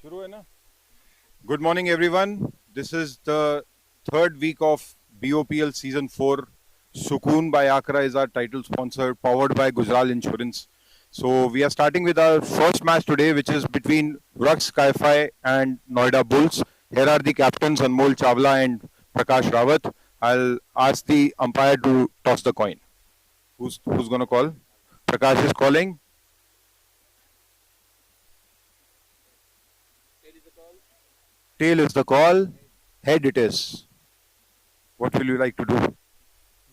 शुरू है ना. Good morning, everyone. This is the third week of BOPL Season 4. Sukoon by Accra is our title sponsor, powered by Gujaral Insurance. So we are starting with our first match today, which is between Rux Sky-Fi and Noida Bulls. Here are the captains, Anmol Chawla and Prakash Rawat. I'll ask the umpire to toss the coin. Who's going to call? Prakash is calling. Tail is the call. Head it is. What will you like to do?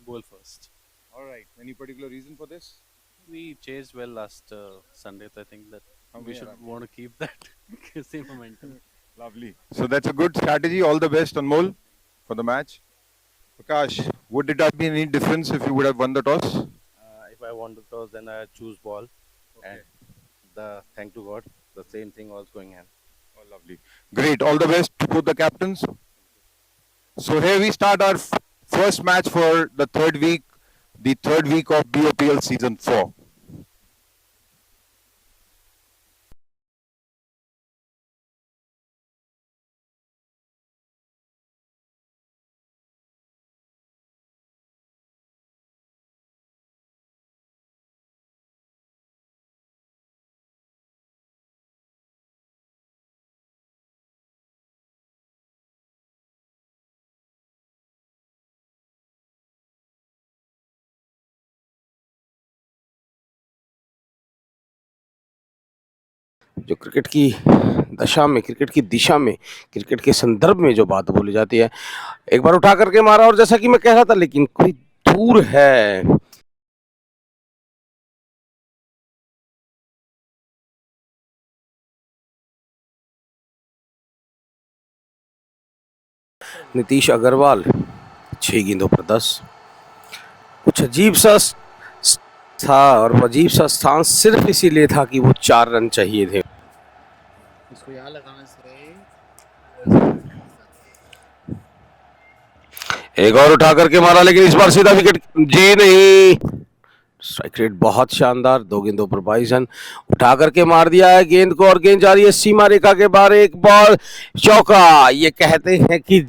Goal first. All right. Any particular reason for this? We chased well last Sunday, so I think that we should want to keep that same momentum. Lovely. So that's a good strategy. All the best, Anmol, for the match. Prakash, would it have been any difference if you would have won the toss? If I want to toss, then I choose ball. And thank to God, the same thing was going on. Oh, lovely. Great. All the best to both the captains. So here we start our first match for the third week of BOPL Season 4. जो cricket की दशा में, cricket की दिशा में, cricket के संदर्भ में जो बात बोली जाती है, एक बार उठा करके मारा और जैसा कि मैं कह रहा था, लेकिन कोई दूर है. नीतीश अग्रवाल 6 गेंदों पर 10. कुछ अजीब सा था और अजीब सा स्थान सिर्फ इसीलिए था कि वो 4 रन चाहिए थे. इसको यहाँ लगाने से एक और उठा करके मारा, लेकिन इस बार सीधा विकेट. जी नहीं. स्ट्राइक रेट बहुत शानदार. 2 गेंदों पर 22 रन. उठा करके मार दिया है गेंद को और गेंद जा रही है सीमा रेखा के बाहर. एक बॉल चौका. ये कहते हैं कि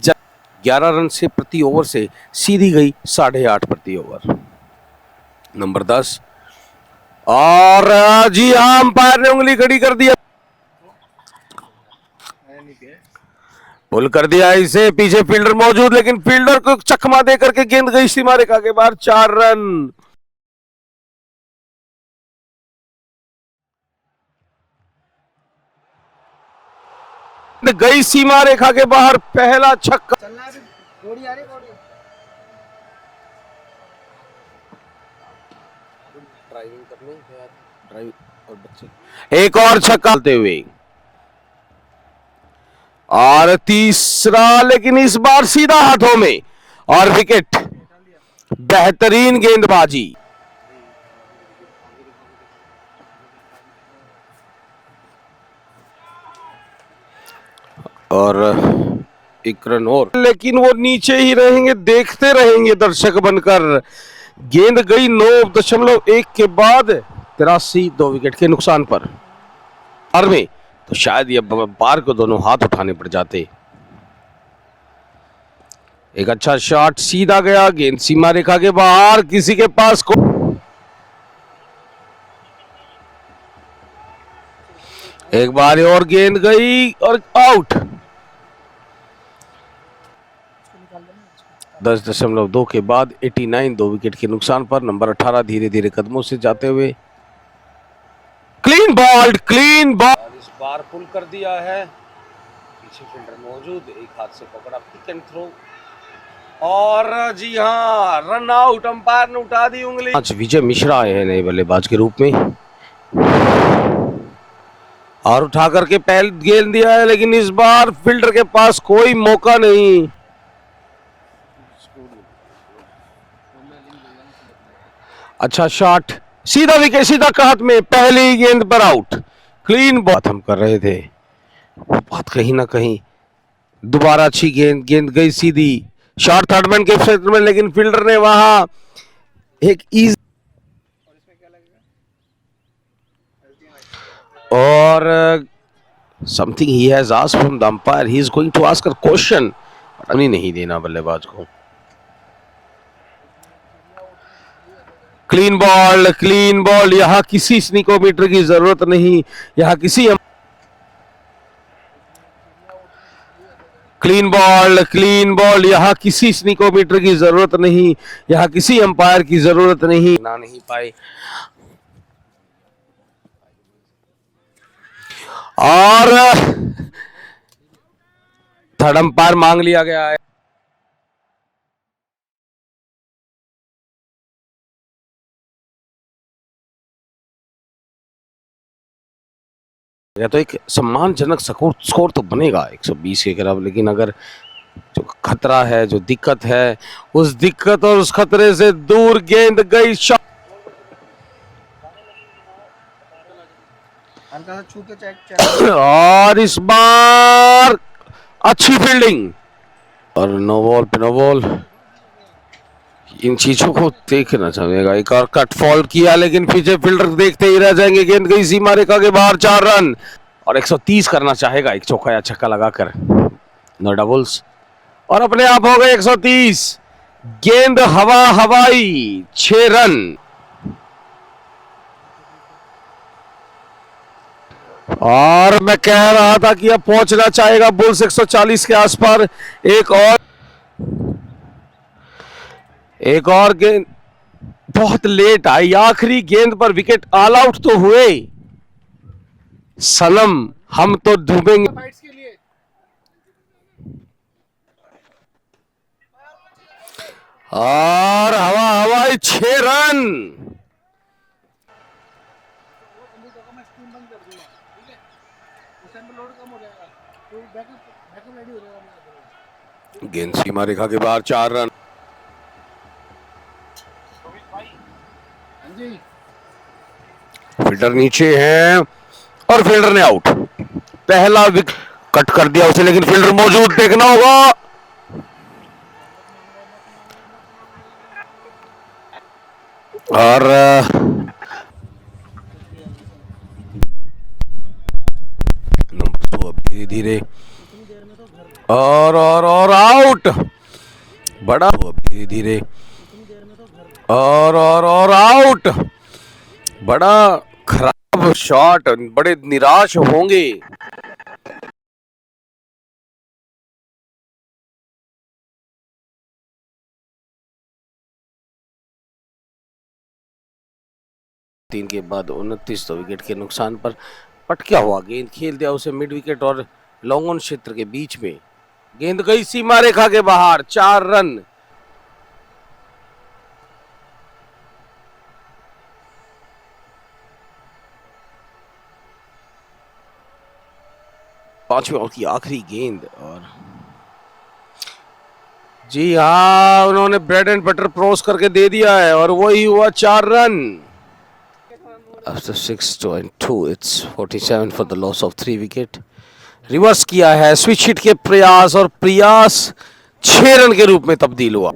11 रन से प्रति ओवर से सीधी गई 8.5 प्रति ओवर. नंबर 10 और जी हाँ, अंपायर ने उंगली खड़ी कर दिया, पुल कर दिया इसे. पीछे फील्डर मौजूद, लेकिन फील्डर को चकमा दे करके गेंद गई सीमा रेखा के बाहर. 4 रन. गई सीमा रेखा के बाहर. पहला छक्का. एक और छक्का हुए और तीसरा, लेकिन इस बार सीधा हाथों में और विकेट. बेहतरीन गेंदबाजी. और एक रन और, लेकिन वो नीचे ही रहेंगे, देखते रहेंगे दर्शक बनकर. गेंद गई 9.1 के बाद 83, 2 विकेट के नुकसान पर. और में तो शायद ये बार को दोनों हाथ उठाने पड़ जाते. एक अच्छा शॉट सीधा गया, गेंद सीमा रेखा के बाहर. किसी के पास को एक बार और गेंद गई और आउट. 10.2 के बाद 89, 2 विकेट के नुकसान पर. नंबर 18 धीरे धीरे कदमों से जाते हुए. Clean ball, clean ball. इस बार पुल कर दिया है. पीछे फील्डर मौजूद, एक हाथ से पकड़ा, पिक एंड थ्रो. और जी हाँ, रन आउट. अंपायर ने उठा दी उंगली. आज विजय मिश्रा आए हैं नए बल्लेबाज के रूप में और उठा करके पहले गेंद दिया है, लेकिन इस बार फील्डर के पास कोई मौका नहीं. अच्छा शॉट, सीधा विकेट, सीधा हाथ में. पहली गेंद पर आउट. क्लीन बॉल हम कर रहे थे, वो बात कहीं ना कहीं. दोबारा अच्छी गेंद, गेंद गई सीधी. शॉट थर्डमैन के क्षेत्र में, लेकिन फील्डर ने वहां एक इजी और Something he has asked from the umpire. He is going to ask a question. नहीं देना बल्लेबाज को. Clean ball. यहाँ किसी स्निकोमीटर की जरूरत नहीं. यहाँ किसी क्लीन बॉल. यहाँ किसी स्निकोमीटर की जरूरत नहीं. यहाँ किसी अंपायर की जरूरत नहीं. ना नहीं पाए. और थर्ड अंपायर मांग लिया गया है. तो एक सम्मानजनक स्कोर तो बनेगा 120 के खिलाफ, लेकिन अगर जो खतरा है, जो दिक्कत है, उस दिक्कत और उस खतरे से दूर गेंद गई. हल्का सा छू के चेक और इस बार अच्छी फील्डिंग और नो बॉल. इन चीजों को देखना चाहेगा. एक और कट फॉल किया, लेकिन पीछे फील्डर देखते ही रह जाएंगे. गेंद गई सीमा रेखा के बाहर. 4 रन और 130 करना चाहेगा एक चौका या छक्का लगाकर. नो डबल्स और अपने आप हो गए 130. गेंद हवाई. 6 रन. और मैं कह रहा था कि अब पहुंचना चाहेगा बुल्स 140 के आसपास. एक और गेंद बहुत लेट आई. आखिरी गेंद पर विकेट. ऑल आउट तो हुए सनम, हम तो डूबेंगे. फाइट्स के लिए और हवाई 6 रन. मैं स्क्रीन बंद कर दूंगा, ठीक है? उस टाइम पे लोड कम हो जाएगा, तो बैकअप रेडी हो जाएगा. गेंद सीमा रेखा के बाहर. 4 रन. जी फील्डर नीचे है और फील्डर ने आउट. पहला विकेट कट कर दिया उसे, लेकिन फील्डर मौजूद. देखना होगा. और नंबर 2 अब धीरे धीरे और आउट. बड़ा अब धीरे धीरे और आउट. बड़ा खराब शॉट. बड़े निराश होंगे. तीन के बाद 29 तो विकेट के नुकसान पर पटका हुआ गेंद खेल दिया उसे मिड विकेट और लॉन्ग ऑन क्षेत्र के बीच में. गेंद गई सीमा रेखा के बाहर. 4 रन. पांचवें ओवर की आखिरी गेंद. और जी हाँ, उन्होंने ब्रेड एंड बटर प्रोस करके दे दिया है और वही हुआ. 4 run. After 6-2, it's 47 for the loss of 3 wicket. Reverse किया है स्विच हिट के प्रयास और प्रयास 6 रन के रूप में तब्दील हुआ.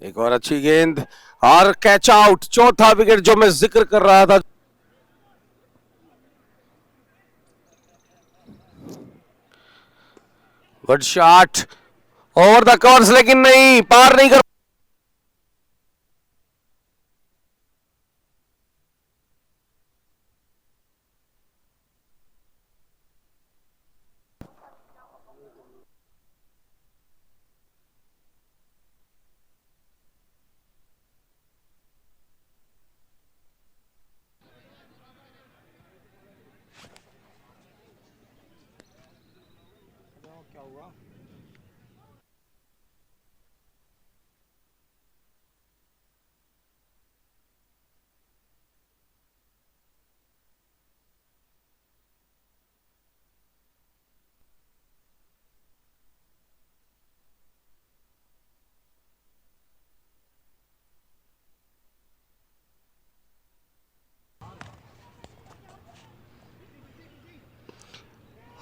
एक और अच्छी गेंद और कैच आउट. चौथा विकेट जो मैं जिक्र कर रहा था. Good shot over the covers, लेकिन नहीं, पार नहीं कर.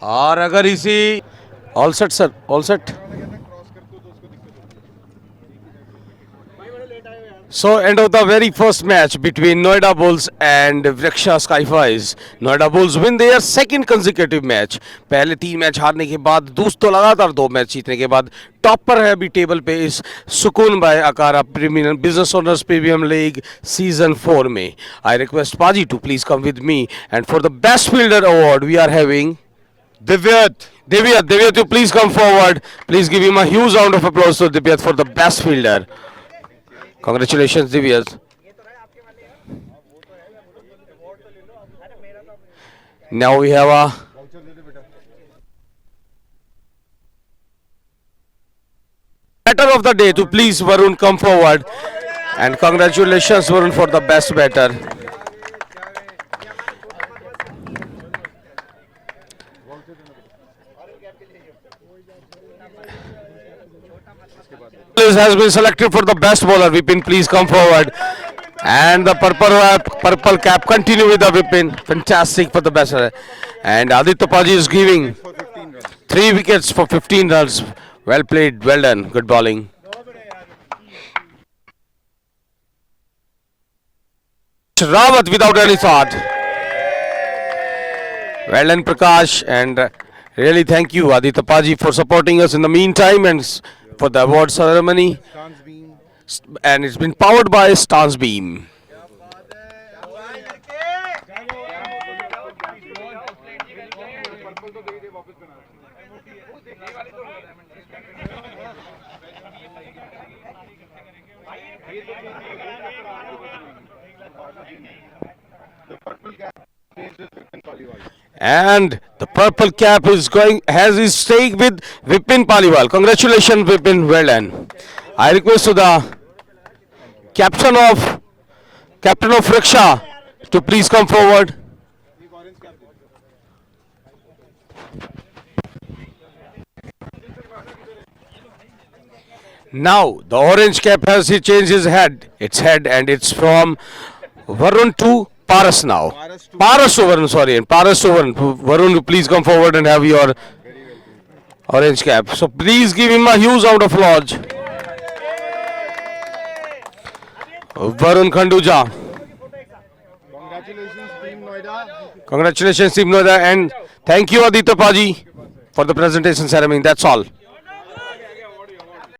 और अगर इसी all set sir, all set. So, end of the very first match between Noida Bulls and Vriksha Skyfies. Noida Bulls win their second consecutive match. पहले 3 मैच हारने के बाद दूसरे लगातार 2 मैच जीतने के बाद टॉप पर है अभी टेबल पे इस सुकून बाय अकारा premium business owners premium league season 4 में. I request Paji to please come with me, and for the best fielder award we are having Divyat. Divyat, you please come forward. Please give him a huge round of applause to Divyat for the best fielder. Congratulations, Divyat. Now we have a batter of the day to please Varun come forward. And congratulations, Varun, for the best batter. Has been selected for the best bowler. Vipin, please come forward. And the purple cap continue with the Vipin. Fantastic for the best. And Aditya Paji is giving 3 wickets for 15 runs. Well played, well done, good bowling. Rawat without any thought. Well done, Prakash, and really thank you, Aditya Paji, for supporting us in the meantime and for the award ceremony. And it's been powered by Stance Beam. And the purple cap has his stake with Vipin Paliwal. Congratulations, Vipin, well done. I request to the captain of Vriksha to please come forward. Now the orange cap has changed its head, and it's from Varun to Paras now. Paras to Varun, sorry, and Paras to Varun. Varun, please come forward and have your orange cap. So please give him a huge round of applause. Varun Khanduja. Congratulations, Team Noida, and thank you, Aditya Paji, for the presentation ceremony. That's all.